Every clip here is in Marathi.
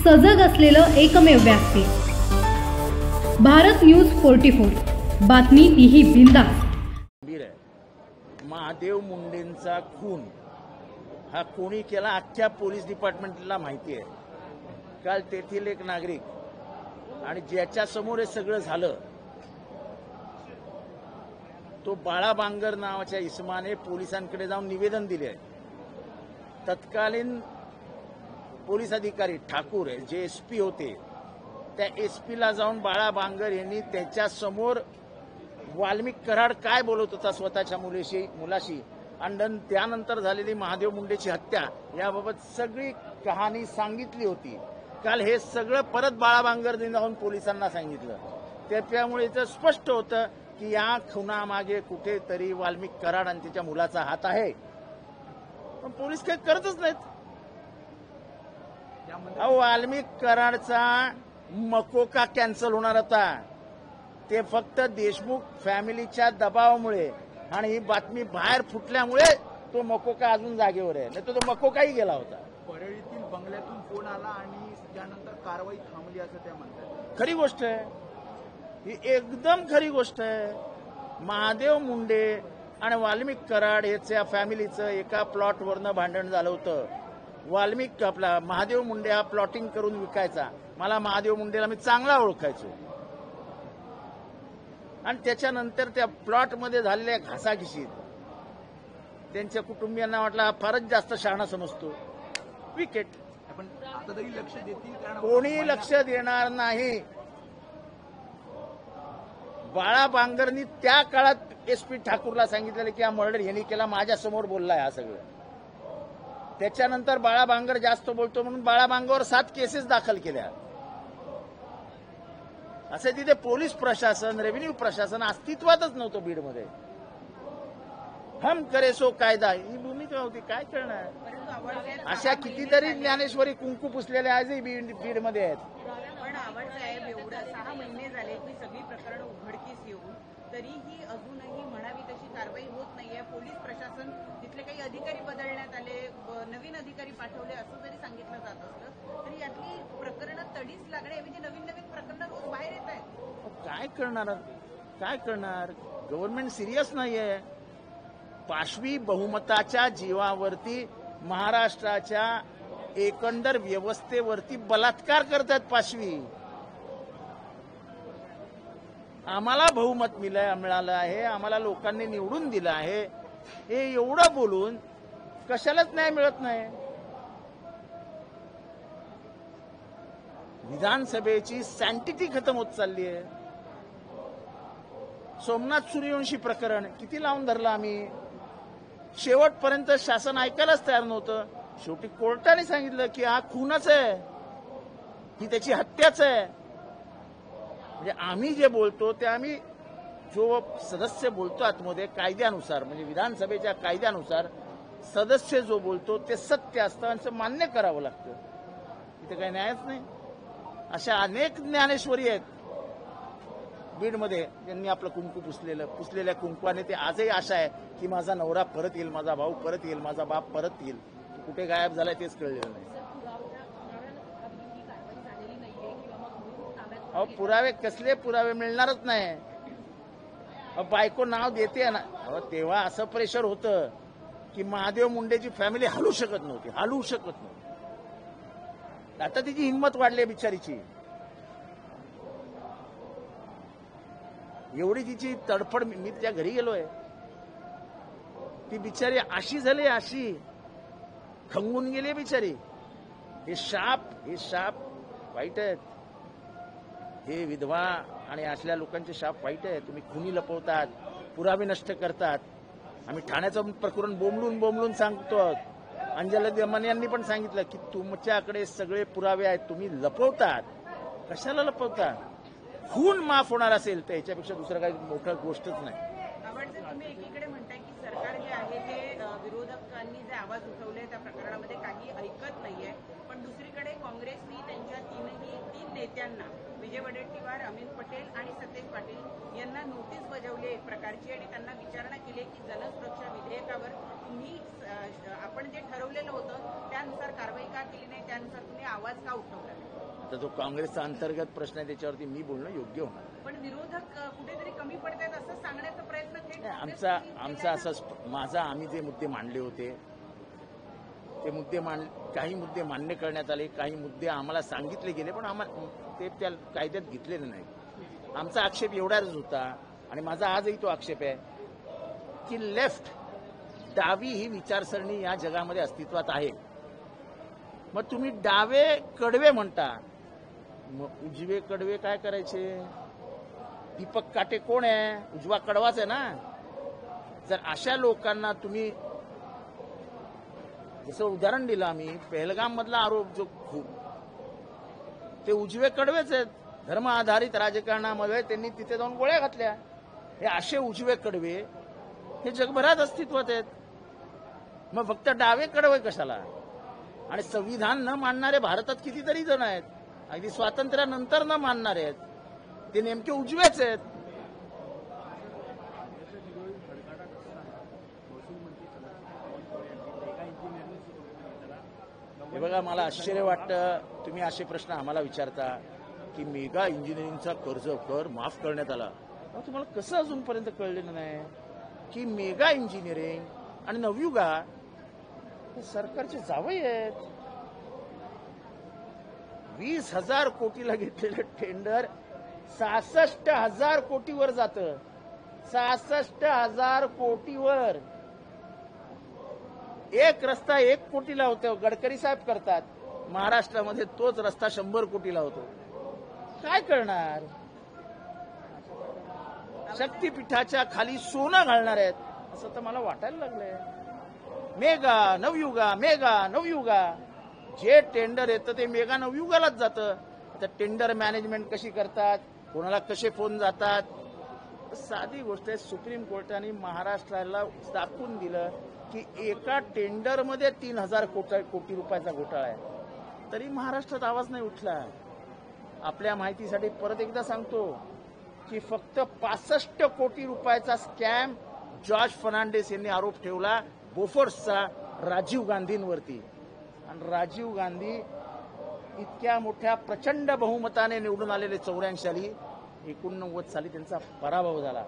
सजग असलेलं एकमेव व्यासपीठ भारत न्यूज 44। बातमी तीही बिनधास्त। महादेव मुंडेंचा खून हा कोणी केला अख्ख्या पोलीस डिपार्टमेंटला माहिती आहे। काल तेथील एक नागरिक आणि ज्याच्या समोर हे सगळं झालं तो बाळा बांगर नावाच्या इसमाने पोलिसांकडे जाऊन निवेदन दिले आहे। तत्कालीन पोलीस अधिकारी ठाकूर जे एसपी होते त्या एसपीला जाऊन बाळा बांगर यांनी त्याच्या समोर वाल्मिक कराड काय बोलत होता स्वतःच्या मुलाशी आणि त्यानंतर झालेली महादेव मुंडेची हत्या याबाबत सगळी कहाणी सांगितली होती। काल हे सगळं परत बाळा बांगरने जाऊन पोलिसांना सांगितलं। त्यामुळे इथं स्पष्ट होतं की या खुनामागे कुठेतरी वाल्मिक कराड आणि त्याच्या मुलाचा हात आहे, पण पोलीस काही करतच नाहीत। वाल्मिक कराडचा मकोका कॅन्सल होणार होता, ते फक्त देशमुख फॅमिलीच्या दबावामुळे आणि ही बातमी बाहेर फुटल्यामुळे तो मकोका अजून जागेवर आहे, नाही तो मकोकाही गेला होता। परळीतील बंगल्यातून फोन आला आणि त्यानंतर कारवाई थांबली असं त्या म्हणतात। खरी गोष्ट आहे, ही एकदम खरी गोष्ट आहे। महादेव मुंडे आणि वाल्मिक कराड याच्या फॅमिलीचं एका प्लॉटवरनं भांडण झालं होतं। वाल्मिक आपला महादेव मुंडे हा प्लॉटिंग करून विकायचा। मला महादेव मुंडेला मी चांगला ओळखायचो आणि त्याच्यानंतर त्या प्लॉटमध्ये झालेल्या घासाघिशीत त्यांच्या कुटुंबियांना वाटलं हा फारच जास्त शहाणा समजतो, विकेट। पण आता तरी लक्ष देतील, कोणी लक्ष देणार नाही। बाळा बांगरनी त्या काळात एसपी ठाकूरला सांगितलेलं की हा मर्डर यांनी केला, माझ्या समोर बोललाय हा सगळं। त्याच्यानंतर बाळा बांगर जास्त बोलतो म्हणून बाळा बांगरवर 7 केसेस दाखल केल्या। असं तिथे पोलीस प्रशासन रेव्हेन्यू प्रशासन अस्तित्वातच नव्हतं बीडमध्ये। हम करे सो कायदा ही भूमिका होती, काय करणार। अशा कितीतरी ज्ञानेश्वरी कुंकू पुसलेल्या आजही बीडमध्ये आहेत। पण साहेब एवढं 6 महिने झाले की सगळी प्रकरण उघडकीस येऊन तरीही अजूनही म्हणावी तशी कारवाई होत नाहीये। पोलीस प्रशासन तिथले काही अधिकारी बदलण्यात आले, नवीन अधिकारी पाठवले असं जरी सांगितलं जात असलं तरी यातली प्रकरणं तडीच लागण्याऐवजी नवीन नवीन प्रकरणं रोज बाहेर येत आहेत। काय करणार गव्हर्नमेंट सिरियस नाहीये। पाशवी बहुमताच्या जीवावरती महाराष्ट्राच्या एकंदर व्यवस्थेवरती बलात्कार करतात पाशवी। आम्हाला बहुमत मिळालं आहे, आम्हाला लोकांनी निवडून दिलं आहे, हे एवढं बोलून कशालाच न्याय मिळत नाही। विधानसभेची सँटिटी खतम होत चालली आहे। सोमनाथ सूर्यवंशी प्रकरण किती लावून धरलं आम्ही, शेवटपर्यंत शासन ऐकायलाच तयार नव्हतं। शेवटी कोर्टाने सांगितलं की हा खूनच आहे, ही त्याची हत्याच आहे। म्हणजे आम्ही जे बोलतो ते आम्ही जो सदस्य बोलतो आतमध्ये कायद्यानुसार, म्हणजे विधानसभेच्या कायद्यानुसार सदस्य जो बोलतो ते सत्य असतं आणि मान्य करावं लागतं। इथे काही न्यायच नाही। अशा अनेक ज्ञानेश्वरी आहेत बीडमध्ये ज्यांनी आपलं कुंकू पुसलेल्या कुंकवाने ते आजही आशा आहे की माझा नवरा परत येईल, माझा भाऊ परत येईल, माझा बाप परत येईल। कुठे गायब झालाय तेच कळलेलं नाही। अहो पुरावे कसले पुरावे मिळणारच नाही। बायको नाव देते ना, तेव्हा असं प्रेशर होतं की महादेव मुंडेची फॅमिली हलू शकत नव्हती। आता तिची हिंमत वाढली बिचारीची, एवढी तिची तडफड। मी तिच्या घरी गेलोय, ती बिचारी अशी झाली, अशी खंगून गेली बिचारी। हे शाप वाईट आहेत, हे विधवा आणि असल्या लोकांचे शाप वाईट आहे। तुम्ही खुनी लपवतात, पुरावे नष्ट करतात। आम्ही ठाण्याचं प्रकरण बोंबलून सांगतो। अंजली दमन यांनी पण सांगितलं की तुमच्याकडे सगळे पुरावे आहेत, तुम्ही लपवतात, कशाला लपवतात? खून माफ होणार असेल तर याच्यापेक्षा दुसरं काही मोठं गोष्टच नाही। तुम्ही एकीकडे म्हणताय की सरकार जे आहे ते विरोधकांनी जे आवाज उठवले त्या प्रकरणामध्ये काही ऐकत नाहीये, पण दुसरीकडे काँग्रेसनी त्यांच्या 3 नेत्यांना विजय वडेट्टीवार, अमित पटेल आणि सतेज पाटील यांना नोटीस बजावली एक प्रकारची आणि त्यांना विचारणा केली की जनसुरक्षा विधेयकावर तुम्ही आपण जे ठरवलेलं होतं त्यानुसार कारवाई का केली नाही, त्यानुसार तुम्ही आवाज का उठवला? आता जो काँग्रेसचा अंतर्गत प्रश्न आहे त्याच्यावरती मी बोलणं योग्य होणार. पण विरोधक कुठेतरी कमी पडतात असं सांगण्याचा प्रयत्न थेट आमचा असं आम्ही जे मुद्दे मांडले होते ते मुद्दे काही मुद्दे मान्य करण्यात आले, काही मुद्दे आम्हाला सांगितले गेले पण आम्हाला ते त्या कायद्यात घेतलेले नाही. आमचा आक्षेप एवढाच होता आणि माझा आजही तो आक्षेप आहे की लेफ्ट डावी ही विचारसरणी या जगामध्ये अस्तित्वात आहे. मग तुम्ही डावे कडवे म्हणता, मग उजवे कडवे काय करायचे? दीपक काटे कोण आहे? उजवा कडवाच आहे ना. जर अशा लोकांना तुम्ही जसं उदाहरण दिलं आम्ही पहलगाम मधला आरोप जो ते उजवे कडवेच आहेत. धर्म आधारित राजकारणामध्ये त्यांनी तिथे जाऊन गोळ्या घातल्या. हे असे उजवे कडवे हे जगभरात अस्तित्वात आहेत. मग फक्त डावे कडवे कशाला? आणि संविधान न मानणारे भारतात कितीतरी जण आहेत. अगदी स्वातंत्र्यानंतर न मानणारे आहेत. ते नेमके उजवेच आहेत. हे बघा, मला आश्चर्य वाटतं तुम्ही असे प्रश्न आम्हाला विचारता की मेगा इंजिनिअरिंगचा कर्ज कर माफ करण्यात आला. तुम्हाला कसं अजूनपर्यंत कळलेलं नाही की मेगा इंजिनिअरिंग आणि नवयुगा हे सरकारचे जावई आहेत. 20,000 कोटीला घेतलेलं टेंडर 66,000 कोटीवर जातं. 66,000 कोटीवर. एक रस्ता 1 कोटीला होतो. गडकरी साहेब करतात. महाराष्ट्रामध्ये तोच रस्ता 100 कोटीला होतो. काय करणार? शक्तीपीठाच्या खाली सोनं घालणार आहेत असं तर मला वाटायला लागलंय. Mega Navayuga, mega Navayuga. जे टेंडर येतं ते मेगा नवयुगालाच जातं. आता टेंडर मॅनेजमेंट कशी करतात, कोणाला कसे फोन जातात, साधी गोष्ट आहे. सुप्रीम कोर्टाने महाराष्ट्राला दाखवून दिलं की एका टेंडरमध्ये 3,000 कोटी रुपयाचा घोटाळा आहे, तरी महाराष्ट्रात आवाज नाही उठला. आपल्या माहितीसाठी परत एकदा सांगतो की फक्त 65 कोटी रुपयाचा स्कॅम जॉर्ज फर्नांडिस यांनी आरोप ठेवला बोफोर्सचा राजीव गांधींवरती. आणि राजीव गांधी इतक्या मोठ्या प्रचंड बहुमताने निवडून आलेले 84 साली, 89 साली त्यांचा पराभव झाला.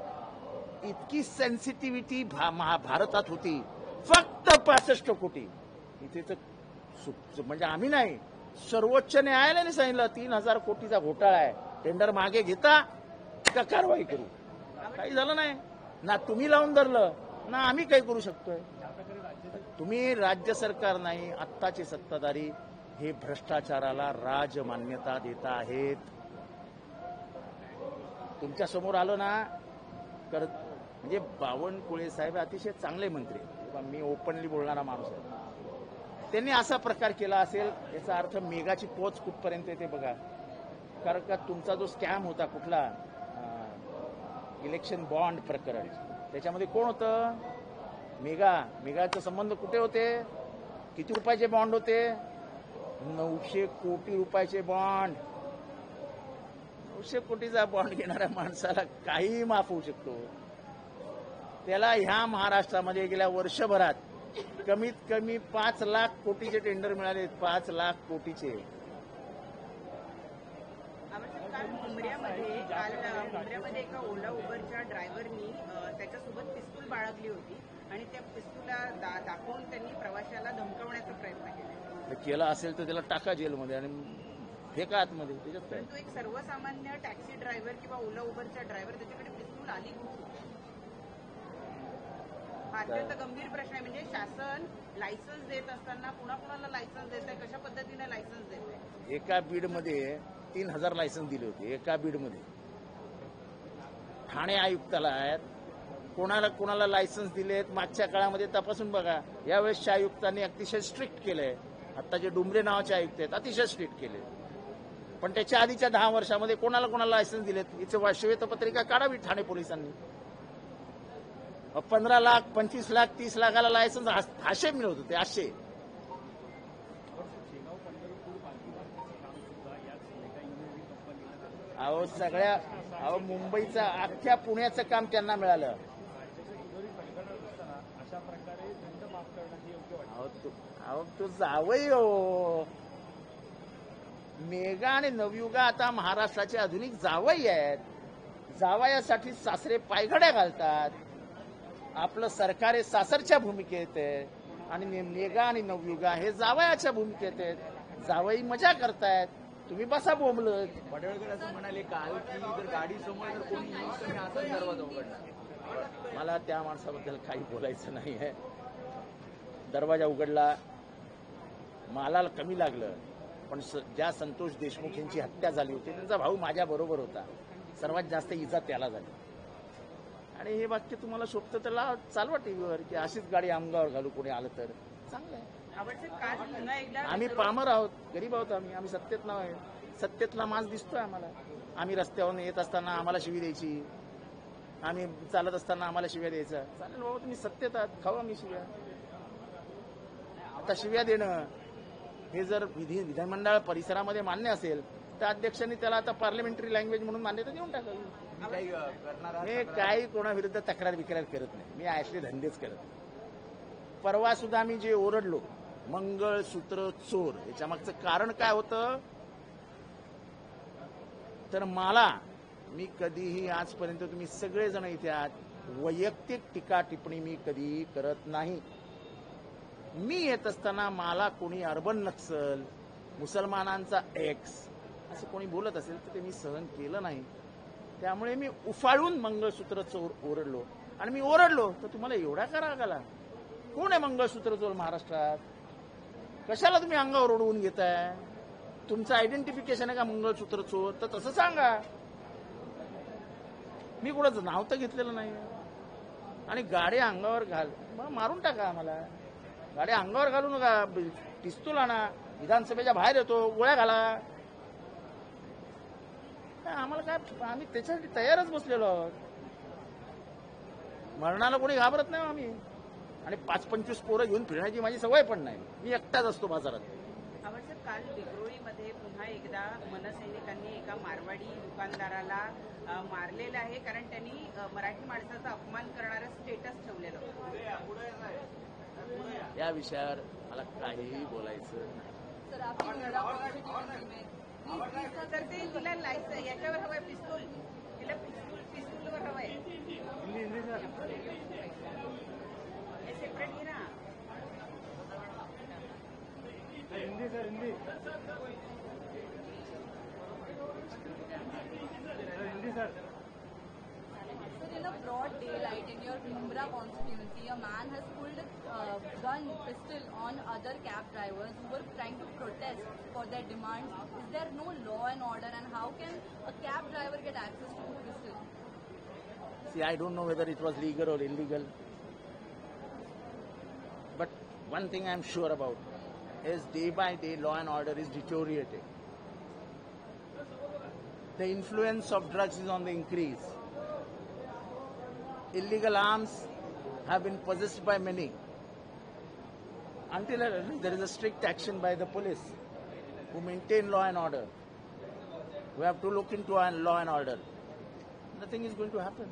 इतकी सेन्सिटिव्हिटी भारतात होती. फक्त 65 कोटी. इथे तर म्हणजे आम्ही नाही, सर्वोच्च न्यायालयाने सांगितलं 3,000 कोटीचा घोटाळा आहे. टेंडर मागे घेता का कारवाई करू? काही झालं नाही ना. तुम्ही लावून धरलं ना आम्ही काही करू शकतोय. तुम्ही राज्य सरकार नाही, आत्ताचे सत्ताधारी हे भ्रष्टाचाराला राजमान्यता देत आहेत. तुमच्या समोर आलो ना म्हणजे बावनकुळे साहेब अतिशय चांगले मंत्री, मी ओपनली बोलणारा माणूस आहे. त्यांनी असा प्रकार केला असेल याचा अर्थ मेगाची पोच कुठपर्यंत येते बघा. कारण का तुमचा जो स्कॅम होता कुठला इलेक्शन बॉन्ड प्रकरण, त्याच्यामध्ये कोण होतं? मेगाचे संबंध कुठे होते? किती रुपयाचे बॉन्ड होते? 900 कोटी रुपयाचे बॉन्ड. 900 कोटीचा बॉन्ड घेणाऱ्या माणसाला काहीही माफ होऊ शकतो. त्याला ह्या महाराष्ट्रामध्ये गेल्या वर्षभरात कमीत कमी 5 लाख कोटीचे टेंडर मिळाले. 5 लाख कोटीचे. मुंबऱ्यामध्ये एका ओला उबरच्या ड्रायव्हरनी त्याच्यासोबत पिस्तूल बाळगली होती आणि त्या पिस्तूलला दाखवून त्यांनी प्रवाशाला धमकावण्याचा प्रयत्न केला असेल तर त्याला टाका जेलमध्ये आणि फेका आतमध्ये. त्याच्यात काय? परंतु एक सर्वसामान्य टॅक्सी ड्रायव्हर किंवा ओला उबरचा ड्रायव्हर त्याच्याकडे पिस्तूल आली होती. हा अत्यंत गंभीर प्रश्न आहे. म्हणजे शासन लायसन्स देत असताना कुणाला लायसन्स देत आहे, कशा पद्धतीने लायसन्स देत आहे? एका बीडमध्ये 3,000 लायसन्स दिले होते. एका बीडमध्ये ठाणे आयुक्ताला कोणाला लायसन्स दिलेत मागच्या काळामध्ये तपासून बघा. यावेळेसच्या आयुक्तांनी अतिशय स्ट्रिक्ट केलंय. आता जे डुंबरे नावाचे आयुक्त आहेत अतिशय स्ट्रिक्ट केले. पण त्याच्या आधीच्या 10 वर्षामध्ये कोणाला लायसन्स दिलेत याचं श्वेतपत्रिका काढावी ठाणे पोलिसांनी. 15 लाख 25 लाख 30 लाखाला लायसन्स आशे मिळत होते. आशे मुंबईचं अख्ख्या पुण्याचं काम त्यांना मिळालं. तो जावई हो. मेघा आणि नवयुगा आता महाराष्ट्राचे आधुनिक जावई आहेत. जावयासाठी सासरे पायघड्या घालतात. आपलं सरकार हे सासरच्या भूमिकेत आहे आणि मेघा आणि नवयुगा हे जावयाच्या भूमिकेत आहेत. जावई मजा करतायत, तुम्ही बसा बोंबलत. पडळकर असं म्हणाले काल की जर गाडी समोर जर कोणी येईल तर मी असाच दरवाजा उघडणार. मला त्या माणसाबद्दल काही बोलायचं नाही आहे. दरवाजा उघडला, मालाला कमी लागलं, पण ज्या संतोष देशमुख यांची हत्या झाली होती त्यांचा भाऊ माझ्या बरोबर होता. सर्वात जास्त इजा त्याला झाली. आणि हे वाक्य तुम्हाला शोभतं तर चालवा टीव्हीवर की अशीच गाडी अंगावर घालू कोणी आलं तर चांगलं आहे. काल पुन्हा एकदा आम्ही पामर आहोत, गरीब आहोत. आम्ही सत्तेत नाव आहे, सत्तेतला माज दिसतोय आम्हाला. आम्ही रस्त्यावरून येत असताना आम्हाला शिवी द्यायची, आम्ही चालत असताना आम्हाला शिव्या द्यायचा. चालेल बाबा, तुम्ही सत्तेत आहात, खाऊ आम्ही शिव्या. आता शिव्या देणं हे जर विधानमंडळ परिसरामध्ये मान्य असेल तर अध्यक्षांनी त्याला आता पार्लमेंटरी लँग्वेज म्हणून मान्यता देऊन टाकावी. काही करणार आहात? मी काही कोणाविरुद्ध तक्रार करत नाही. मी असले धंदेच करत नाही. परवा सुद्धा मी जे ओरडलो मंगळसूत्र चोर, याच्या मागचं कारण काय होतं तर मी कधीही आजपर्यंत तुम्ही सगळेजण इथे आहात वैयक्तिक टीका टिप्पणी मी कधी करत नाही. मी येत असताना मला कोणी अर्बन नक्सल, मुसलमानांचा एक्स असं कोणी बोलत असेल तर ते मी सहन केलं नाही. त्यामुळे मी उफाळून मंगळसूत्र चोर ओरडलो. आणि मी ओरडलो तर तुम्हाला एवढा का राग आला? कोण आहे मंगळसूत्र चोर महाराष्ट्रात? कशाला तुम्ही अंगावर ओढवून घेताय? तुमचं आयडेंटिफिकेशन आहे का मंगळसूत्र चोर? तर तसं सांगा. मी कोणाचं नाव तर घेतलेलं नाही. आणि गाड्या अंगावर घाल, मग मारून टाका आम्हाला. गाड्या अंगावर घालू नका, पिस्तूल आणा, विधानसभेच्या बाहेर येतो, गोळ्या घाला. आम्हाला काय, आम्ही त्याच्यासाठी तयारच बसलेलो आहोत. मरणाला कोणी घाबरत नाही आम्ही. आणि 5-25 पोरं घेऊन फिरण्याची माझी सवय पण नाही. मी एकटाच असतो बाजारात. आवडसर काल विक्रोळीमध्ये पुन्हा एकदा मनसैनिकांनी एका मारवाडी दुकानदाराला मारलेलं आहे कारण त्यांनी मराठी माणसाचा अपमान करणारं स्टेटस ठेवलेलं होतं. या विषयावर मला काहीही बोलायचं नाही. तर ते तिला लायसन याच्यावर हवंय, पिस्तूल, तिला पिस्तूलवर हवंय. हे सेपरेट घे ना. In a broad daylight in your Mumra constituency, a man has pulled a gun pistol on other cab drivers who were trying to protest for their demands. Is there no law and order, and how can a cab driver get access to a pistol? See, I don't know whether it was legal or illegal. But one thing I'm sure about is day by day law and order is deteriorating. The influence of drugs is on the increase. Illegal arms have been possessed by many. Until there is a strict action by the police who maintain law and order, we have to look into law and order. Nothing is going to happen.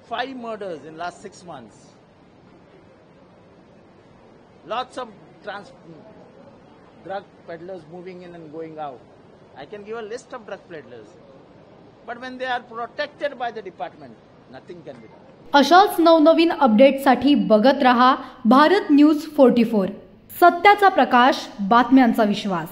5 murders in last 6 months. Lots of drug peddlers moving in and going out. I can give a list of drug peddlers. But when they are protected by the department, nothing can be done. अशाच नवनवीन अपडेटसाठी बघत रहा भारत न्यूज 44. सत्याचा प्रकाश, बातम्यांचा विश्वास.